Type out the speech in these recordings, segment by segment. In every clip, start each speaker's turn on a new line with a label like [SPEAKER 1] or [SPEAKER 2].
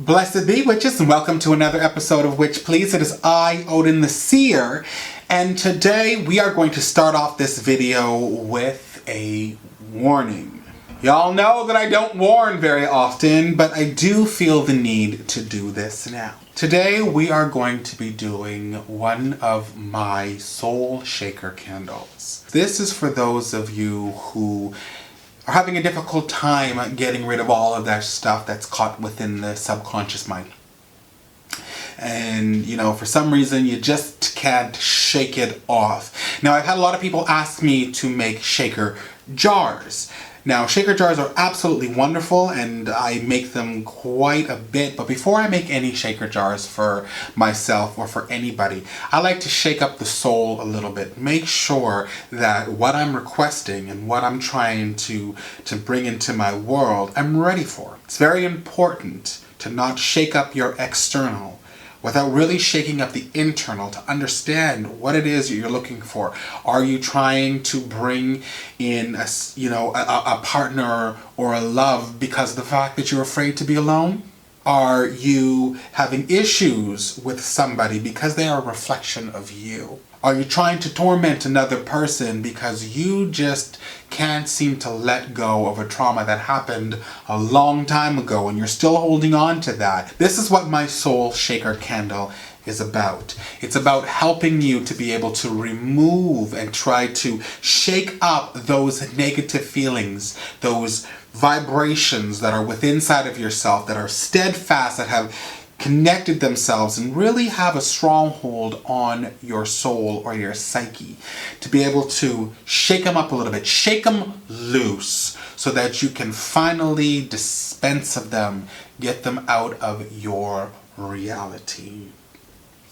[SPEAKER 1] Blessed be witches, and welcome to another episode of Witch Please. It is I, Odin the Seer, and today we are going to start off this video with a warning. Y'all know that I don't warn very often, but I do feel the need to do this now. Today we are going to be doing one of my soul shaker candles. This is for those of you who are having a difficult time getting rid of all of that stuff that's caught within the subconscious mind. And, for some reason you just can't shake it off. Now, I've had a lot of people ask me to make shaker jars. Now, shaker jars are absolutely wonderful, and I make them quite a bit, but before I make any shaker jars for myself or for anybody, I like to shake up the soul a little bit. Make sure that what I'm requesting and what I'm trying to bring into my world, I'm ready for. It's very important to not shake up your external without really shaking up the internal to understand what it is you're looking for. Are you trying to bring in a partner or a love because of the fact that you're afraid to be alone? Are you having issues with somebody because they are a reflection of you? Are you trying to torment another person because you just can't seem to let go of a trauma that happened a long time ago and you're still holding on to that? This is what my soul shaker candle is about. It's about helping you to be able to remove and try to shake up those negative feelings, those vibrations that are within inside of yourself, that are steadfast, that have connected themselves and really have a stronghold on your soul or your psyche, to be able to shake them up a little bit, shake them loose so that you can finally dispense of them, get them out of your reality.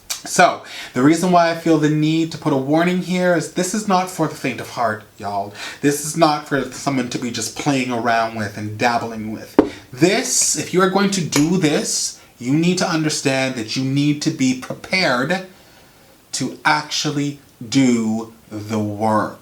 [SPEAKER 1] So, the reason why I feel the need to put a warning here is this is not for the faint of heart, y'all. This is not for someone to be just playing around with and dabbling with. This, if you are going to do this, you need to understand that you need to be prepared to actually do the work.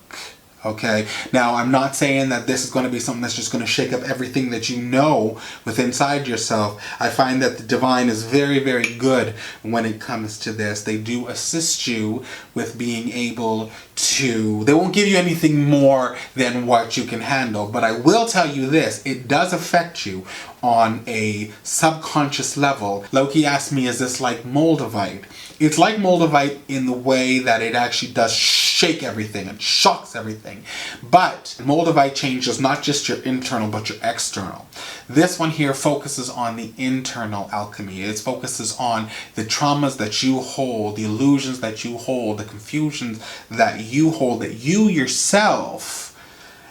[SPEAKER 1] Okay? Now, I'm not saying that this is going to be something that's just going to shake up everything that you know within inside yourself. I find that the divine is very, very good when it comes to this. They do assist you with being able to, they won't give you anything more than what you can handle. But I will tell you this, it does affect you on a subconscious level. Loki asked me, is this like Moldavite? It's like Moldavite in the way that it actually does shake everything and shocks everything. But Moldavite changes not just your internal, but your external. This one here focuses on the internal alchemy. It focuses on the traumas that you hold, the illusions that you hold, the confusions that you hold, that you yourself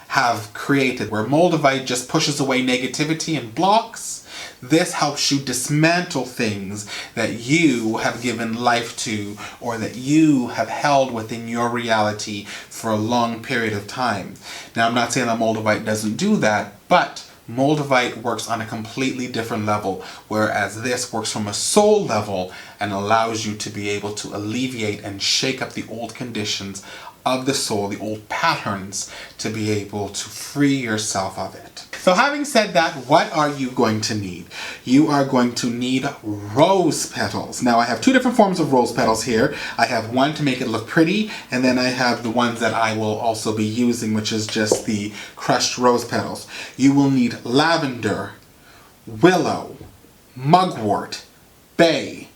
[SPEAKER 1] have created. Where Moldavite just pushes away negativity and blocks, this helps you dismantle things that you have given life to or that you have held within your reality for a long period of time. Now, I'm not saying that Moldavite doesn't do that, but Moldavite works on a completely different level, whereas this works from a soul level and allows you to be able to alleviate and shake up the old conditions of the soul, the old patterns, to be able to free yourself of it. So having said that, what are you going to need? You are going to need rose petals. Now, I have two different forms of rose petals here. I have one to make it look pretty, and then I have the ones that I will also be using, which is just the crushed rose petals. You will need lavender, willow, mugwort, bay,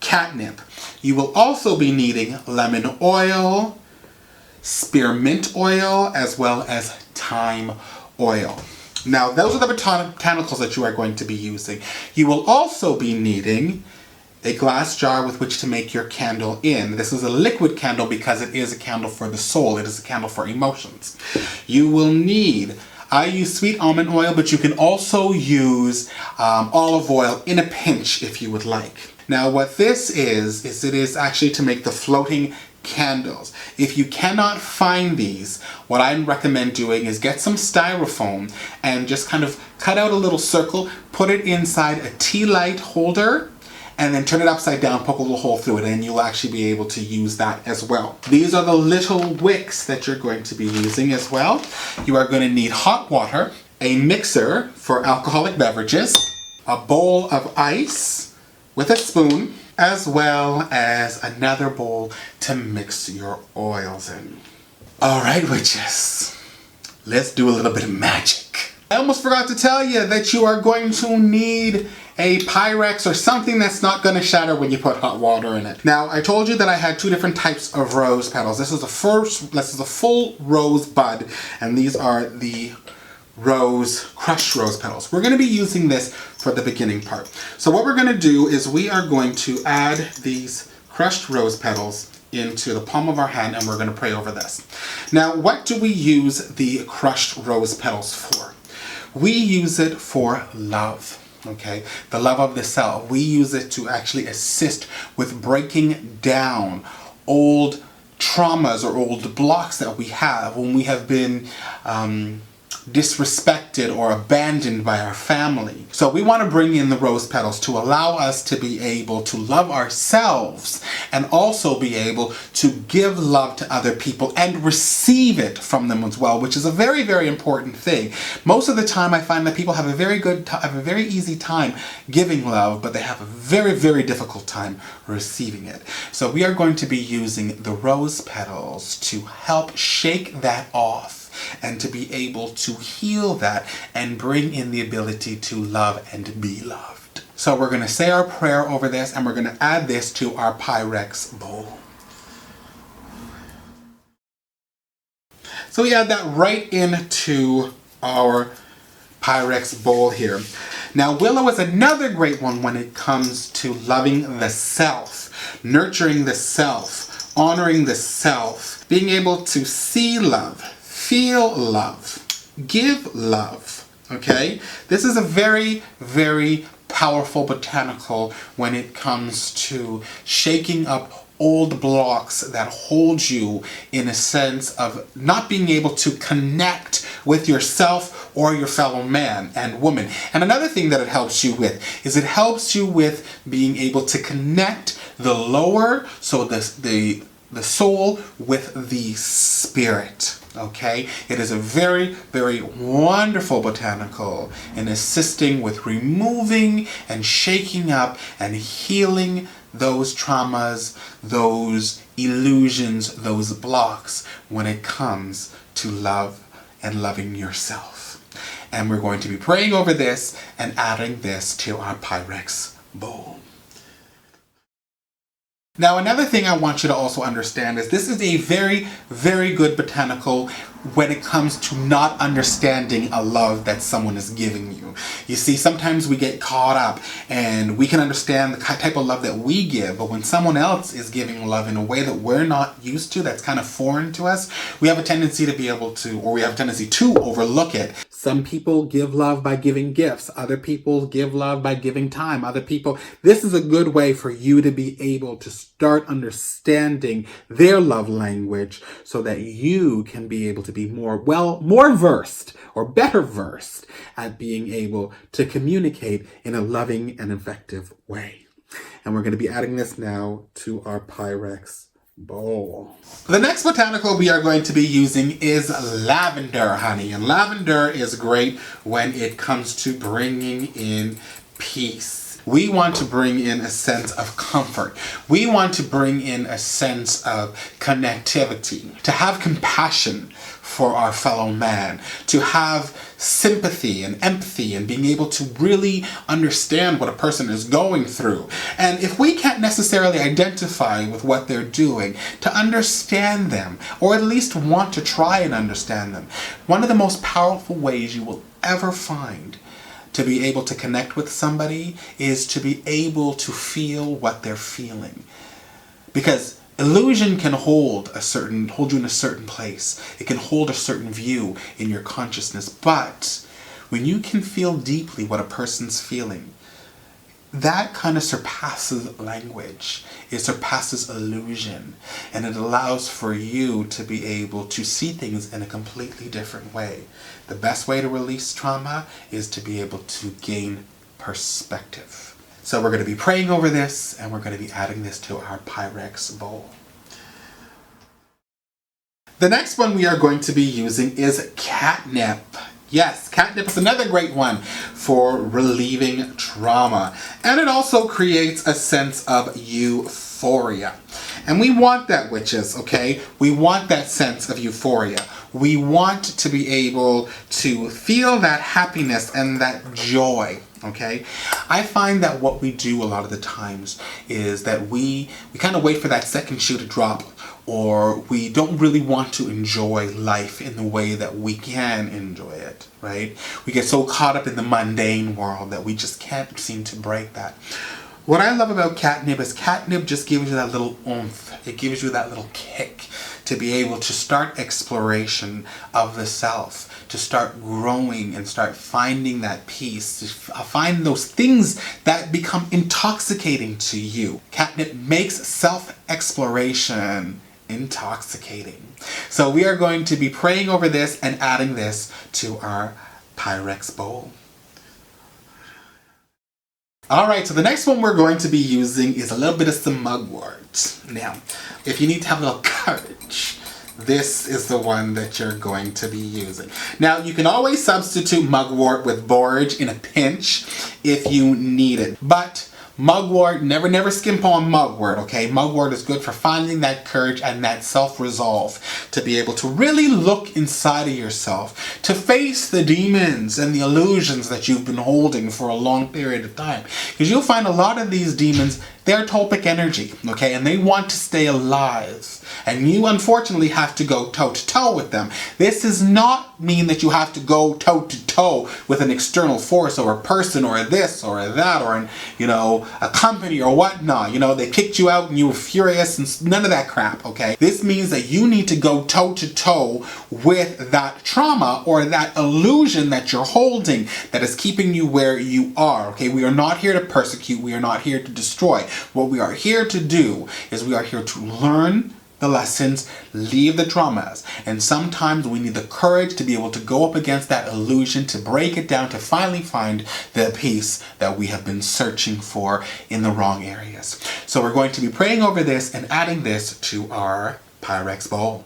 [SPEAKER 1] catnip. You will also be needing lemon oil, spearmint oil, as well as thyme oil. Now, those are the botanicals that you are going to be using. You will also be needing a glass jar with which to make your candle in. This is a liquid candle because it is a candle for the soul. It is a candle for emotions. You will need, I use sweet almond oil, but you can also use olive oil in a pinch if you would like. Now, what this is it is actually to make the floating candles. If you cannot find these, what I recommend doing is get some styrofoam and just kind of cut out a little circle, put it inside a tea light holder, and then turn it upside down, poke a little hole through it, and you'll actually be able to use that as well. These are the little wicks that you're going to be using as well. You are going to need hot water, a mixer for alcoholic beverages, a bowl of ice with a spoon, as well as another bowl to mix your oils in. All right, witches, let's do a little bit of magic. I almost forgot to tell you that you are going to need a Pyrex or something that's not going to shatter when you put hot water in it. Now, I told you that I had two different types of rose petals. This is a full rose bud, and these are the crushed rose petals. We're going to be using this for the beginning part. So what we're going to do is we are going to add these crushed rose petals into the palm of our hand, and we're going to pray over this. Now, what do we use the crushed rose petals for? We use it for love. Okay, the love of the self. We use it to actually assist with breaking down old traumas or old blocks that we have when we have been disrespected or abandoned by our family. So we want to bring in the rose petals to allow us to be able to love ourselves and also be able to give love to other people and receive it from them as well, which is a very, very important thing. Most of the time I find that people have a very easy time giving love, but they have a very, very difficult time receiving it. So we are going to be using the rose petals to help shake that off and to be able to heal that and bring in the ability to love and be loved. So we're going to say our prayer over this, and we're going to add this to our Pyrex bowl. So we add that right into our Pyrex bowl here. Now, Willow is another great one when it comes to loving the self, nurturing the self, honoring the self, being able to see love, feel love, give love, okay? This is a very, very powerful botanical when it comes to shaking up old blocks that hold you in a sense of not being able to connect with yourself or your fellow man and woman. And another thing that it helps you with is it helps you with being able to connect the lower, so the soul with the spirit. Okay, it is a very, very wonderful botanical in assisting with removing and shaking up and healing those traumas, those illusions, those blocks when it comes to love and loving yourself. And we're going to be praying over this and adding this to our Pyrex bowl. Now, another thing I want you to also understand is this is a very, very good botanical when it comes to not understanding a love that someone is giving you. You see, sometimes we get caught up and we can understand the type of love that we give, but when someone else is giving love in a way that we're not used to, that's kind of foreign to us, we have a tendency to be able to, or we have a tendency to overlook it. Some people give love by giving gifts. Other people give love by giving time. This is a good way for you to be able to start understanding their love language so that you can be able to be more versed or better versed at being able to communicate in a loving and effective way. And we're going to be adding this now to our Pyrex bowl. The next botanical we are going to be using is lavender, honey. And lavender is great when it comes to bringing in peace. We want to bring in a sense of comfort. We want to bring in a sense of connectivity, to have compassion for our fellow man, to have sympathy and empathy and being able to really understand what a person is going through. And if we can't necessarily identify with what they're doing, to understand them, or at least want to try and understand them. One of the most powerful ways you will ever find to be able to connect with somebody is to be able to feel what they're feeling. Because illusion can hold you in a certain place. It can hold a certain view in your consciousness. But when you can feel deeply what a person's feeling, that kind of surpasses language. It surpasses illusion. And it allows for you to be able to see things in a completely different way. The best way to release trauma is to be able to gain perspective. So we're going to be praying over this, and we're going to be adding this to our Pyrex bowl. The next one we are going to be using is catnip. Yes, catnip is another great one for relieving trauma. And it also creates a sense of euphoria. And we want that, witches, okay? We want that sense of euphoria. We want to be able to feel that happiness and that joy, okay? I find that what we do a lot of the times is that we kind of wait for that second shoe to drop, or we don't really want to enjoy life in the way that we can enjoy it, right? We get so caught up in the mundane world that we just can't seem to break that. What I love about catnip is catnip just gives you that little oomph. It gives you that little kick to be able to start exploration of the self, to start growing and start finding that peace, to find those things that become intoxicating to you. Catnip makes self-exploration intoxicating. So we are going to be praying over this and adding this to our Pyrex bowl. Alright, so the next one we're going to be using is a little bit of some mugwort. Now, if you need to have a little courage, this is the one that you're going to be using. Now, you can always substitute mugwort with borage in a pinch if you need it. But mugwort, never skimp on mugwort, okay? Mugwort is good for finding that courage and that self-resolve to be able to really look inside of yourself, to face the demons and the illusions that you've been holding for a long period of time. Because you'll find a lot of these demons, they're topic energy, okay? And they want to stay alive. And you unfortunately have to go toe-to-toe with them. This does not mean that you have to go toe-to-toe with an external force or a person or this or that or, a company or whatnot. They kicked you out and you were furious and none of that crap, okay? This means that you need to go toe-to-toe with that trauma or that illusion that you're holding that is keeping you where you are, okay? We are not here to persecute. We are not here to destroy. What we are here to do is we are here to learn the lessons, leave the traumas. And sometimes we need the courage to be able to go up against that illusion, to break it down, to finally find the peace that we have been searching for in the wrong areas. So we're going to be praying over this and adding this to our Pyrex bowl.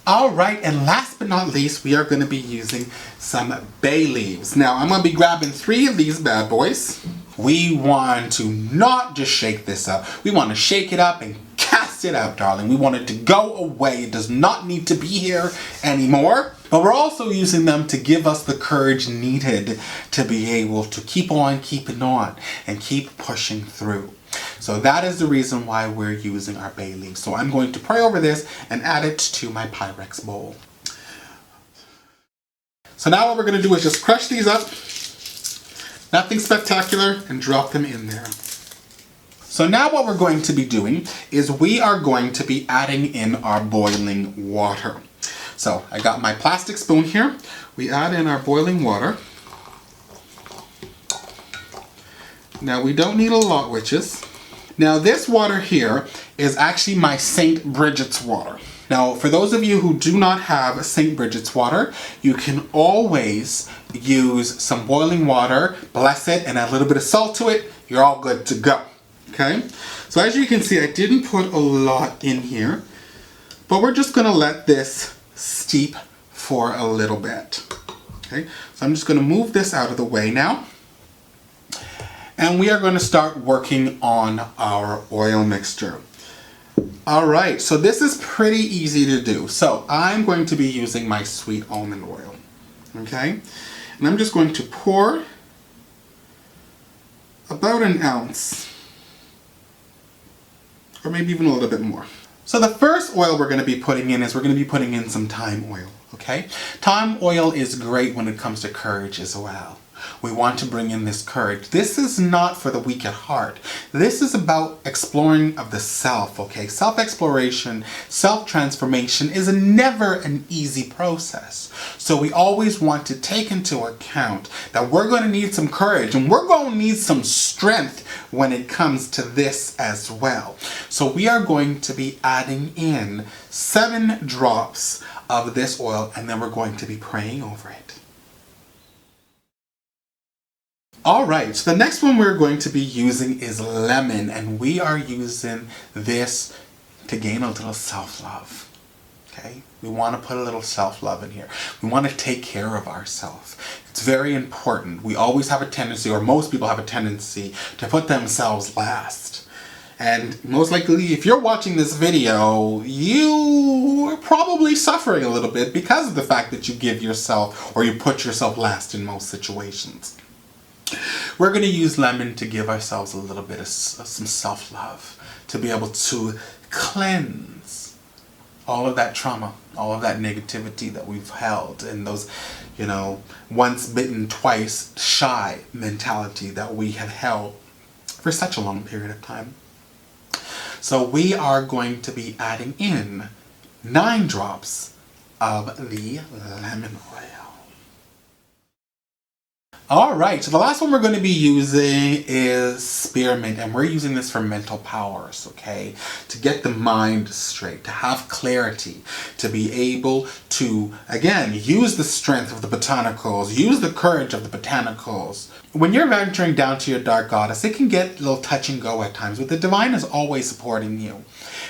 [SPEAKER 1] Alright, and last but not least, we are going to be using some bay leaves. Now, I'm going to be grabbing 3 of these bad boys. We want to not just shake this up. We want to shake it up and cast it out, darling. We want it to go away. It does not need to be here anymore. But we're also using them to give us the courage needed to be able to keep on keeping on and keep pushing through. So that is the reason why we're using our bay leaves. So I'm going to pray over this and add it to my Pyrex bowl. So now what we're going to do is just crush these up. Nothing spectacular, and drop them in there. So now what we're going to be doing is we are going to be adding in our boiling water. So I got my plastic spoon here. We add in our boiling water. Now we don't need a lot, witches. Now this water here is actually my St. Brigid's water. Now, for those of you who do not have St. Brigid's water, you can always use some boiling water, bless it, and add a little bit of salt to it. You're all good to go, okay? So as you can see, I didn't put a lot in here, but we're just gonna let this steep for a little bit, okay? So I'm just gonna move this out of the way now. And we are gonna start working on our oil mixture. Alright, so this is pretty easy to do. So I'm going to be using my sweet almond oil, okay? And I'm just going to pour about an ounce, or maybe even a little bit more. So the first oil we're going to be putting in is we're going to be putting in some thyme oil, okay? Thyme oil is great when it comes to courage as well. We want to bring in this courage. This is not for the weak at heart. This is about exploring of the self, okay? Self-exploration, self-transformation is never an easy process. So we always want to take into account that we're going to need some courage and we're going to need some strength when it comes to this as well. So we are going to be adding in 7 drops of this oil and then we're going to be praying over it. Alright, so the next one we're going to be using is lemon, and we are using this to gain a little self-love. Okay? We want to put a little self-love in here. We want to take care of ourselves. It's very important. We always have a tendency, or most people have a tendency, to put themselves last. And most likely, if you're watching this video, you are probably suffering a little bit because of the fact that you give yourself, or you put yourself last in most situations. We're going to use lemon to give ourselves a little bit of some self-love, to be able to cleanse all of that trauma, all of that negativity that we've held, and those, you know, once bitten, twice shy mentality that we have held for such a long period of time. So we are going to be adding in 9 drops of the lemon oil. Alright, so the last one we're going to be using is Spearmint, and we're using this for mental powers, okay? To get the mind straight, to have clarity, to be able to, again, use the strength of the botanicals, use the courage of the botanicals. When you're venturing down to your dark goddess, it can get a little touch and go at times, but the divine is always supporting you.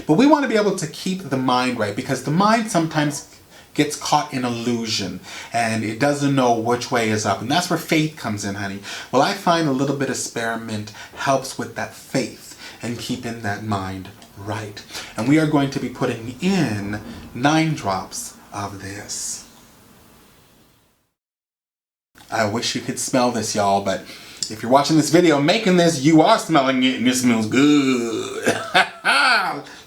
[SPEAKER 1] But we want to be able to keep the mind right, because the mind sometimes gets caught in illusion and it doesn't know which way is up, and that's where faith comes in, honey. Well, I find a little bit of spearmint helps with that faith and keeping that mind right. And we are going to be putting in 9 drops of this. I wish you could smell this, y'all, but if you're watching this video making this, you are smelling it and it smells good.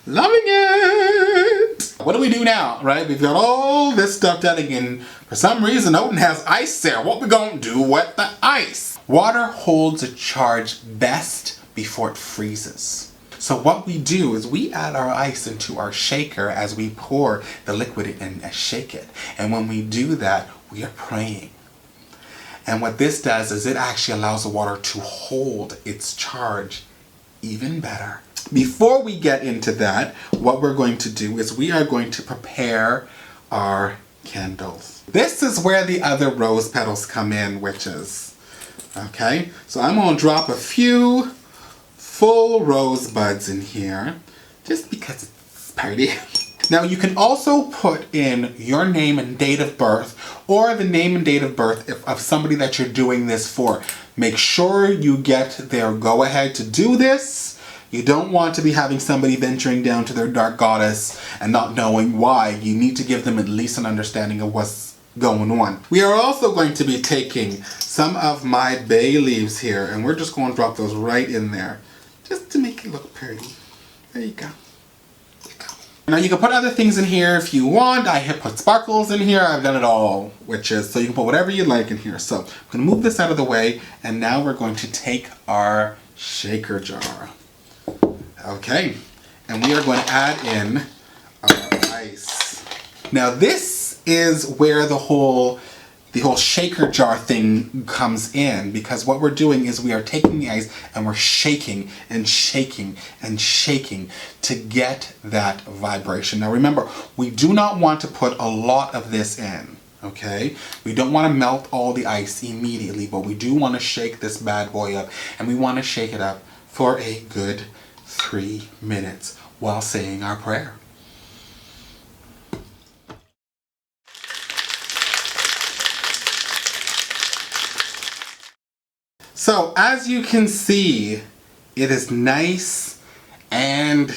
[SPEAKER 1] Loving it! What do we do now, right? We've got all this stuff done again. For some reason, Odin has ice there. What we gonna do with the ice? Water holds a charge best before it freezes. So what we do is we add our ice into our shaker as we pour the liquid in and shake it. And when we do that, we are praying. And what this does is it actually allows the water to hold its charge even better. Before we get into that, what we're going to do is we are going to prepare our candles. This is where the other rose petals come in, witches. Okay, so I'm going to drop a few full rose buds in here, just because it's pretty. Now you can also put in your name and date of birth, or the name and date of birth of somebody that you're doing this for. Make sure you get their go-ahead to do this. You don't want to be having somebody venturing down to their dark goddess and not knowing why. You need to give them at least an understanding of what's going on. We are also going to be taking some of my bay leaves here, and we're just going to drop those right in there, just to make it look pretty. There you go. Now you can put other things in here if you want. I have put sparkles in here. I've done it all, witches. So you can put whatever you like in here. So I'm going to move this out of the way, and now we're going to take our shaker jar. Okay, and we are going to add in our ice. Now this is where the whole shaker jar thing comes in, because what we're doing is we are taking the ice and we're shaking and shaking and shaking to get that vibration. Now remember, we do not want to put a lot of this in, okay? We don't want to melt all the ice immediately, but we do want to shake this bad boy up, and we want to shake it up for a good 3 minutes while saying our prayer. So as you can see, it is nice and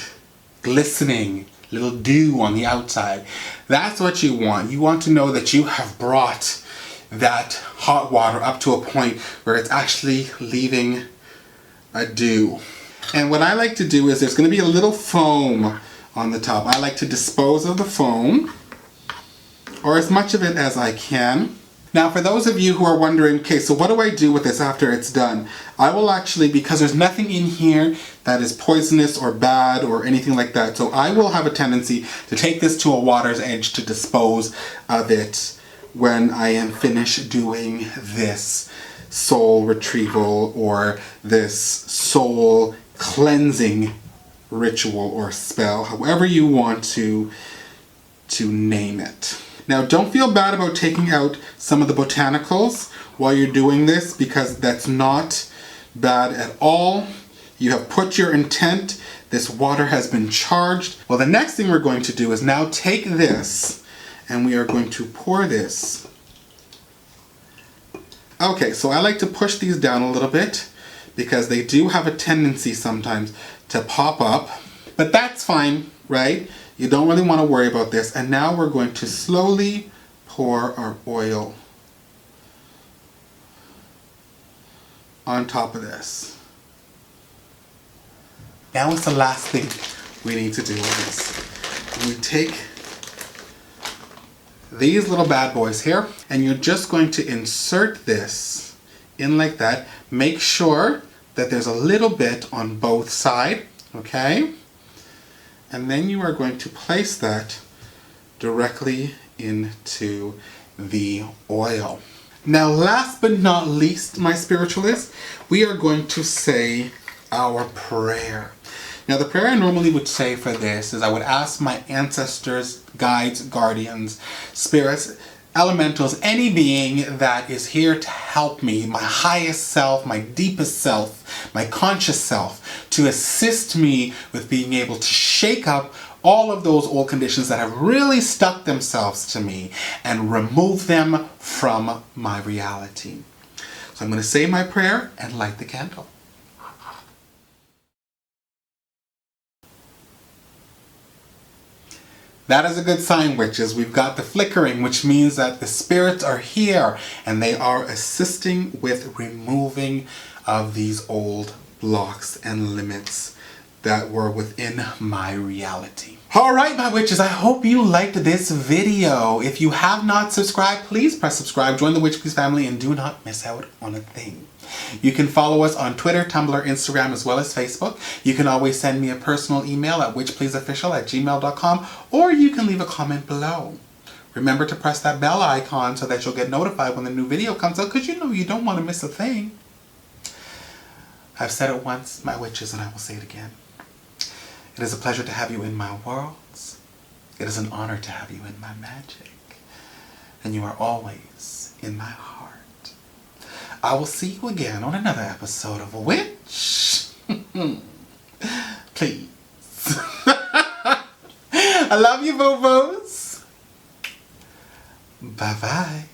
[SPEAKER 1] glistening, little dew on the outside. That's what you want. You want to know that you have brought that hot water up to a point where it's actually leaving a dew. And what I like to do is there's going to be a little foam on the top. I like to dispose of the foam, or as much of it as I can. Now for those of you who are wondering, okay, so what do I do with this after it's done? I will actually, because there's nothing in here that is poisonous or bad or anything like that, so I will have a tendency to take this to a water's edge to dispose of it when I am finished doing this soul retrieval or this soul cleansing ritual or spell, however you want to name it. Now don't feel bad about taking out some of the botanicals while you're doing this, because that's not bad at all. You have put your intent. This water has been charged. Well, the next thing we're going to do is now take this and we are going to pour this. Okay, so I like to push these down a little bit because they do have a tendency sometimes to pop up, but that's fine, right? You don't really want to worry about this. And now we're going to slowly pour our oil on top of this. Now it's the last thing we need to do with this. We take these little bad boys here, and you're just going to insert this in like that. Make sure that there's a little bit on both sides, okay? And then you are going to place that directly into the oil. Now, last but not least, my spiritualists, we are going to say our prayer. Now, the prayer I normally would say for this is I would ask my ancestors, guides, guardians, spirits, elementals, any being that is here to help me, my highest self, my deepest self, my conscious self, to assist me with being able to shake up all of those old conditions that have really stuck themselves to me and remove them from my reality. So I'm going to say my prayer and light the candle. That is a good sign, witches. We've got the flickering, which means that the spirits are here and they are assisting with removing of these old blocks and limits that were within my reality. All right, my witches, I hope you liked this video. If you have not subscribed, please press subscribe, join the Witch Please family, and do not miss out on a thing. You can follow us on Twitter, Tumblr, Instagram, as well as Facebook. You can always send me a personal email at witchpleaseofficial@gmail.com, or you can leave a comment below. Remember to press that bell icon so that you'll get notified when the new video comes out, because you know you don't want to miss a thing. I've said it once, my witches, and I will say it again. It is a pleasure to have you in my worlds. It is an honor to have you in my magic. And you are always in my heart. I will see you again on another episode of Witch. Please. I love you, boo-boos. Bye-bye.